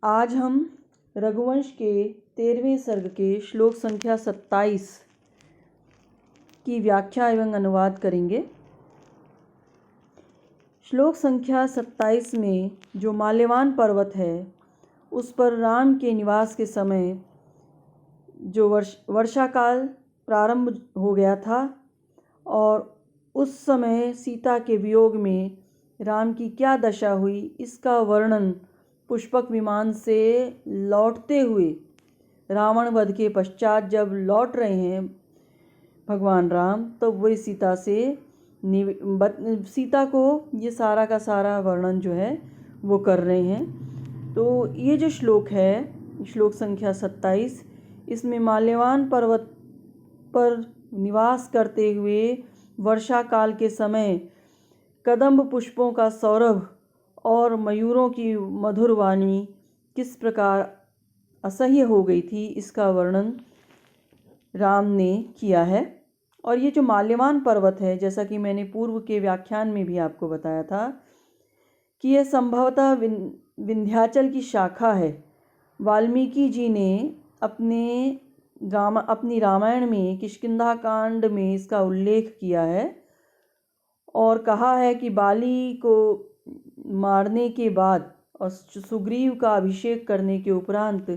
आज हम रघुवंश के 13वें सर्ग के श्लोक संख्या 27 की व्याख्या एवं अनुवाद करेंगे। श्लोक संख्या 27 में जो माल्यवान पर्वत है उस पर राम के निवास के समय जो वर्षा काल प्रारंभ हो गया था और उस समय सीता के वियोग में राम की क्या दशा हुई इसका वर्णन पुष्पक विमान से लौटते हुए रावण वध के पश्चात जब लौट रहे हैं भगवान राम तो वही सीता को ये सारा का सारा वर्णन जो है वो कर रहे हैं। तो ये जो श्लोक है श्लोक संख्या 27 इसमें माल्यवान पर्वत पर निवास करते हुए वर्षा काल के समय कदम्ब पुष्पों का सौरभ और मयूरों की मधुर वाणी किस प्रकार असह्य हो गई थी इसका वर्णन राम ने किया है। और ये जो माल्यवान पर्वत है जैसा कि मैंने पूर्व के व्याख्यान में भी आपको बताया था कि यह संभवतः विंध्याचल की शाखा है। वाल्मीकि जी ने अपनी रामायण में किष्किंधा कांड में इसका उल्लेख किया है और कहा है कि बाली को मारने के बाद और सुग्रीव का अभिषेक करने के उपरांत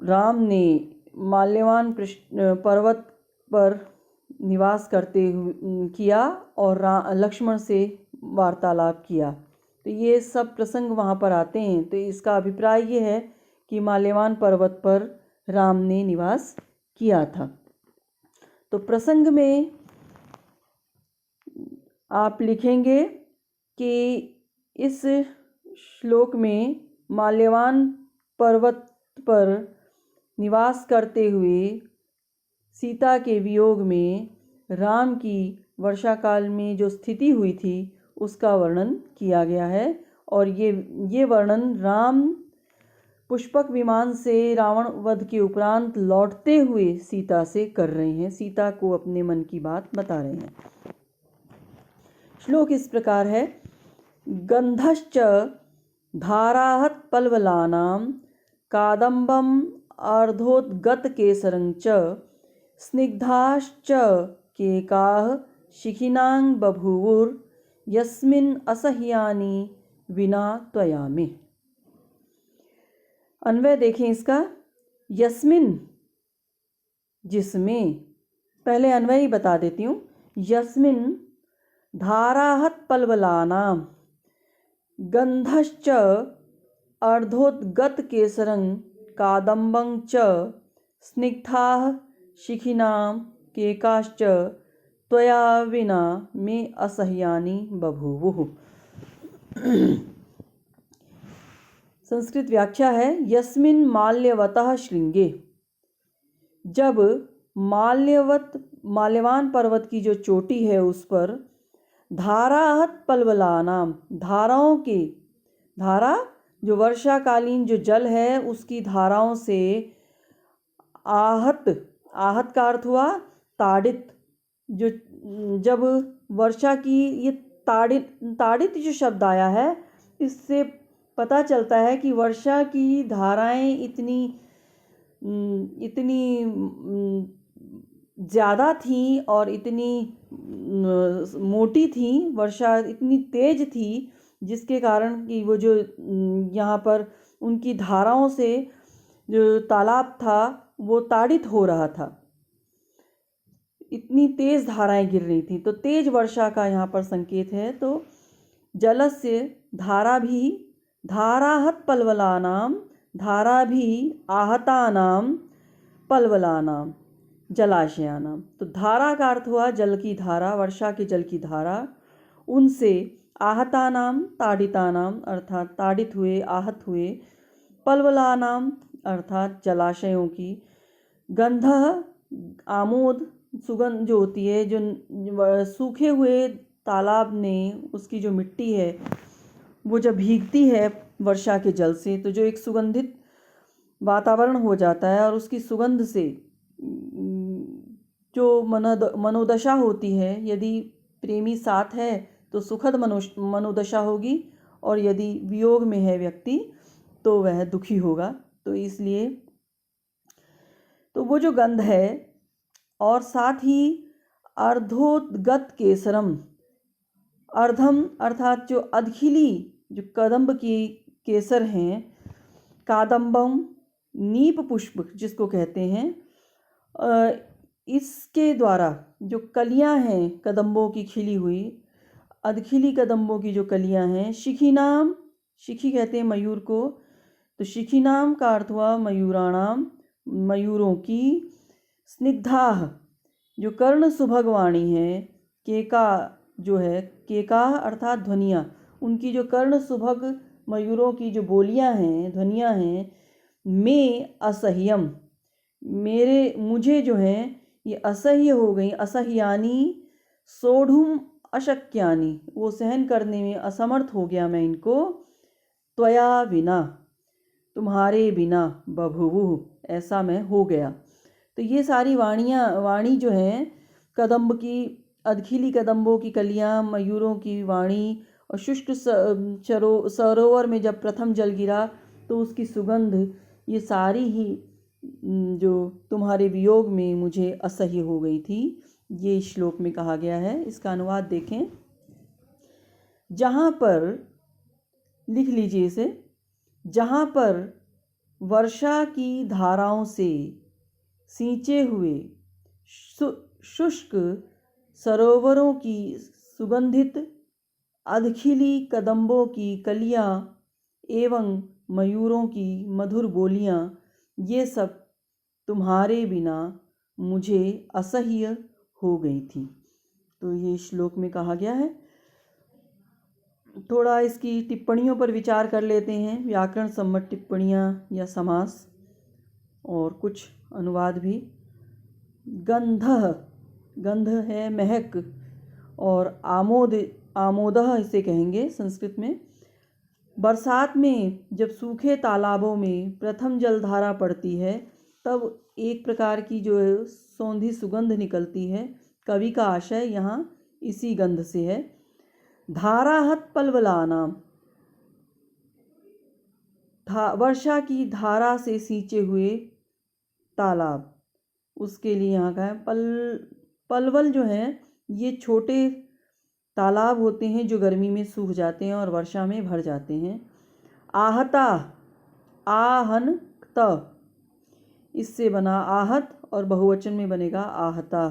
राम ने माल्यवान पर्वत पर निवास करते हुए किया और लक्ष्मण से वार्तालाप किया। तो ये सब प्रसंग वहाँ पर आते हैं। तो इसका अभिप्राय ये है कि माल्यवान पर्वत पर राम ने निवास किया था। तो प्रसंग में आप लिखेंगे कि इस श्लोक में माल्यवान पर्वत पर निवास करते हुए सीता के वियोग में राम की वर्षा काल में जो स्थिति हुई थी उसका वर्णन किया गया है। और ये वर्णन राम पुष्पक विमान से रावण वध के उपरांत लौटते हुए सीता से कर रहे हैं, सीता को अपने मन की बात बता रहे हैं। श्लोक इस प्रकार है। गंधश्च धाराहत पल्वलानां कादम्बम अर्धोद्गत केसरंच स्निग्धाश्च केकाः शिखिनां बभूवुर् यस्मिन् असह्यानि विना त्वया मे। अन्वय देखें इसका। यस्मिन जिसमें, पहले अन्वय ही बता देती हूँ। यस्मिन धाराहत पल्वलानां गंधश्च अर्धोद्गत केसरं कादम्बं च स्निग्धाः शिखिनां केकाश्च त्वया विना मे असह्यानि बभूवुः। संस्कृत व्याख्या है। यस्मिन् माल्यवतः श्रृंगे, जब माल्यवान पर्वत की जो चोटी है उस पर धाराहत पल्वलानाम, धाराओं के, धारा जो वर्षाकालीन जो जल है उसकी धाराओं से आहत का अर्थ हुआ ताड़ित। जो जब वर्षा की ये ताड़ित जो शब्द आया है इससे पता चलता है कि वर्षा की धाराएं इतनी ज़्यादा थी और इतनी मोटी थी, वर्षा इतनी तेज थी जिसके कारण कि वो जो यहाँ पर उनकी धाराओं से जो तालाब था वो ताड़ित हो रहा था, इतनी तेज धाराएं गिर रही थी। तो तेज वर्षा का यहाँ पर संकेत है। तो जलस्य धारा भी धाराहत पल्वलानां, धारा भी आहतानां पल्वलानां जलाशयानां। तो धारा का अर्थ हुआ जल की धारा, वर्षा के जल की धारा, उनसे आहतानां ताड़ितानां अर्थात ताड़ित हुए, आहत हुए, पल्वलानां अर्थात जलाशयों की, गंधः आमोद सुगंध जो होती है, जो सूखे हुए तालाब में उसकी जो मिट्टी है वो जब भीगती है वर्षा के जल से तो जो एक सुगंधित वातावरण हो जाता है और उसकी सुगंध से जो मनोदशा होती है, यदि प्रेमी साथ है तो सुखद मनोदशा होगी और यदि वियोग में है व्यक्ति तो वह दुखी होगा। तो इसलिए तो वो जो गंध है, और साथ ही अर्धोद्गत केसरम, अर्धम अर्थात जो अधखिली जो कदम्ब की केसर हैं, कादम्बम नीप पुष्प जिसको कहते हैं, इसके द्वारा जो कलियां हैं कदम्बों की खिली हुई, अधखिली कदम्बों की जो कलियां हैं, शिखीनाम, शिखी कहते हैं मयूर को, तो शिखीनाम का अर्थ हुआ मयूराणाम, मयूरों की, स्निग्धाह जो कर्ण सुभग वाणी है, केका जो है, केका अर्थात ध्वनियाँ, उनकी जो कर्ण सुभग मयूरों की जो बोलियां हैं, ध्वनियाँ हैं, में असह्यम, मुझे जो है ये असह्य हो गई, असह्यानी सोढ़ुम अशक्यानी, वो सहन करने में असमर्थ हो गया मैं इनको, त्वया विना, तुम्हारे बिना, बभुवु, ऐसा मैं हो गया। तो ये सारी वाणी जो हैं कदम्ब की, अधखिली कदम्बों की कलियां, मयूरों की वाणी, और शुष्क सरोवर में जब प्रथम जल गिरा तो उसकी सुगंध, ये सारी ही जो तुम्हारे वियोग में मुझे असह्य हो गई थी, ये श्लोक में कहा गया है। इसका अनुवाद देखें। जहाँ पर, लिख लीजिए इसे, जहाँ पर वर्षा की धाराओं से सींचे हुए शुष्क सरोवरों की सुगंधित अधखिली कदम्बों की कलियां एवं मयूरों की मधुर बोलियां, ये सब तुम्हारे बिना मुझे असह्य हो गई थी। तो ये श्लोक में कहा गया है। थोड़ा इसकी टिप्पणियों पर विचार कर लेते हैं, व्याकरण सम्मत टिप्पणियाँ या समास और कुछ अनुवाद भी। गंधः, गंध है महक, और आमोदः इसे कहेंगे संस्कृत में। बरसात में जब सूखे तालाबों में प्रथम जलधारा पड़ती है तब एक प्रकार की जो सौंधी सुगंध निकलती है। कवि का आशय यहाँ इसी गंध से है। धाराहत पल्वलानाम, वर्षा की धारा से सींचे हुए तालाब, उसके लिए यहाँ का है। पलवल जो है ये छोटे तालाब होते हैं जो गर्मी में सूख जाते हैं और वर्षा में भर जाते हैं। आहता, आहन त, इससे बना आहत और बहुवचन में बनेगा आहता।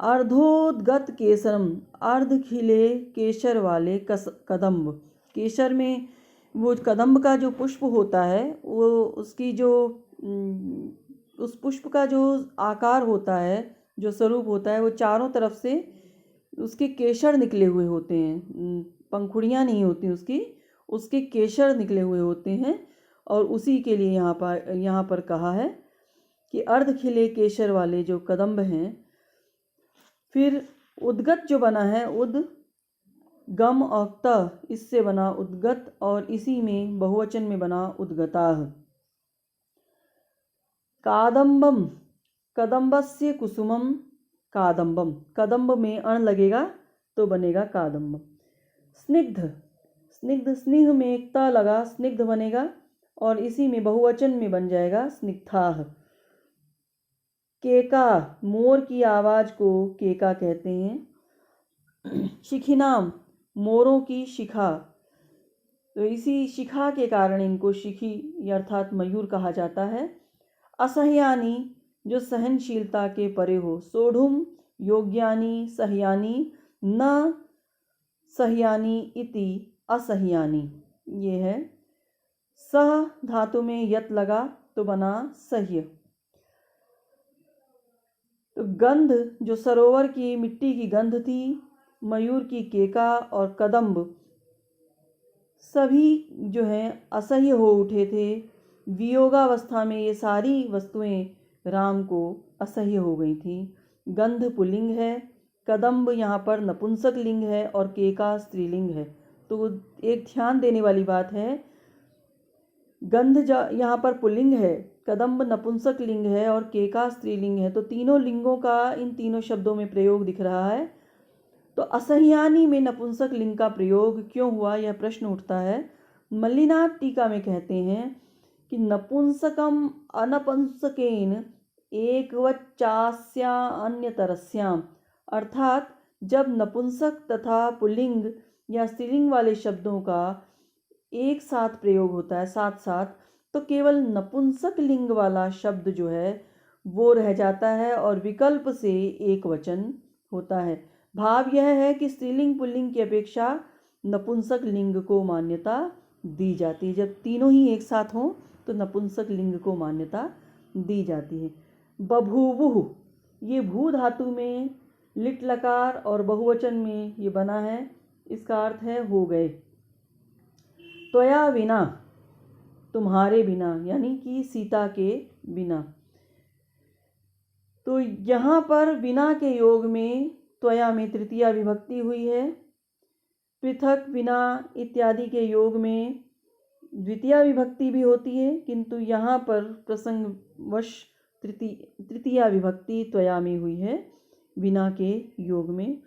अर्धोद्गत केसरम, अर्ध खिले केसर वाले कदम्ब, केसर में वो कदम्ब का जो पुष्प होता है, वो उसकी जो उस पुष्प का जो आकार होता है, जो स्वरूप होता है, वो चारों तरफ से उसके केसर निकले हुए होते हैं, पंखुड़ियाँ नहीं होती उसके केसर निकले हुए होते हैं। और उसी के लिए यहाँ पर कहा है कि अर्ध खिले केसर वाले जो कदम्ब हैं। फिर उद्गत जो बना है, उद गम और त, इससे बना उद्गत, और इसी में बहुवचन में बना उद्गताः। कादम्बम, कदम्बस्य कुसुमम कादम्बम, कदम्ब में अण लगेगा तो बनेगा कादम्बम। स्निग्ध, स्निग्ध, स्नेह में एक त लगा, स्निग्ध बनेगा, और इसी में बहुवचन में बन जाएगा स्निग्धाः। केका, मोर की आवाज़ को केका कहते हैं। शिखिनाम, मोरों की शिखा, तो इसी शिखा के कारण इनको शिखी अर्थात मयूर कहा जाता है। असह्यानी, जो सहनशीलता के परे हो। सोढ़ुम, योग्यानी, सह्यानी, न सह्यानी इति असह्यानी, ये है। सह धातु में यत लगा तो बना सह्य। तो गंध जो सरोवर की मिट्टी की गंध थी, मयूर की केका और कदम्ब सभी जो हैं असह्य हो उठे थे। वियोगावस्था में ये सारी वस्तुएं राम को असह्य हो गई थी। गंध पुल्लिंग है, कदम्ब यहाँ पर नपुंसक लिंग है और केका स्त्रीलिंग है। तो एक ध्यान देने वाली बात है, गंध यहाँ पर पुल्लिंग है, कदम्ब नपुंसक लिंग है और केका स्त्रीलिंग है। तो तीनों लिंगों का इन तीनों शब्दों में प्रयोग दिख रहा है। तो असह्यानि में नपुंसक लिंग का प्रयोग क्यों हुआ, यह प्रश्न उठता है। मल्लिनाथ टीका में कहते हैं कि नपुंसकम अनपुंसकेन एकवच्चास्या अन्यतरस्याम, अर्थात जब नपुंसक तथा पुल्लिंग या स्त्रीलिंग वाले शब्दों का एक साथ प्रयोग होता है साथ साथ, तो केवल नपुंसक लिंग वाला शब्द जो है वो रह जाता है और विकल्प से एक वचन होता है। भाव यह है कि स्त्रीलिंग पुल्लिंग की अपेक्षा नपुंसक लिंग को मान्यता दी जाती है। जब तीनों ही एक साथ हों तो नपुंसक लिंग को मान्यता दी जाती है। बभूवुः, ये भू धातु में लिट लकार और बहुवचन में ये बना है, इसका अर्थ है हो गए। त्वया विना, तुम्हारे बिना, यानी कि सीता के बिना। तो यहाँ पर बिना के योग में त्वया में तृतीया विभक्ति हुई है। पृथक, बिना इत्यादि के योग में द्वितीया विभक्ति भी होती है, किंतु यहाँ पर प्रसंगवश तृतीया विभक्ति त्वया में हुई है बिना के योग में।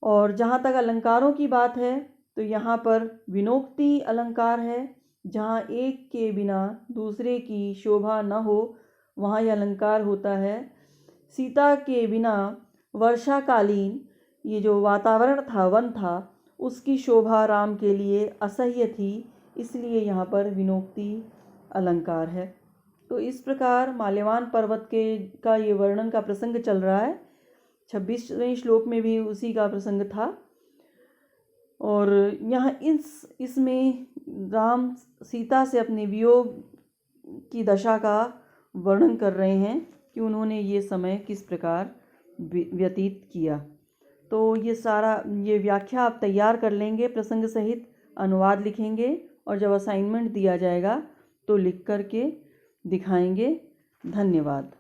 और जहाँ तक अलंकारों की बात है तो यहाँ पर विनोक्ति अलंकार है। जहाँ एक के बिना दूसरे की शोभा न हो वहाँ यह अलंकार होता है। सीता के बिना वर्षाकालीन ये जो वातावरण था, वन था, उसकी शोभा राम के लिए असह्य थी, इसलिए यहाँ पर विनोक्ति अलंकार है। तो इस प्रकार माल्यवान पर्वत का ये वर्णन का प्रसंग चल रहा है। 26वें श्लोक में भी उसी का प्रसंग था। और यहाँ इसमें राम सीता से अपने वियोग की दशा का वर्णन कर रहे हैं कि उन्होंने ये समय किस प्रकार व्यतीत किया। तो ये व्याख्या आप तैयार कर लेंगे, प्रसंग सहित अनुवाद लिखेंगे और जब असाइनमेंट दिया जाएगा तो लिख करके दिखाएंगे। धन्यवाद।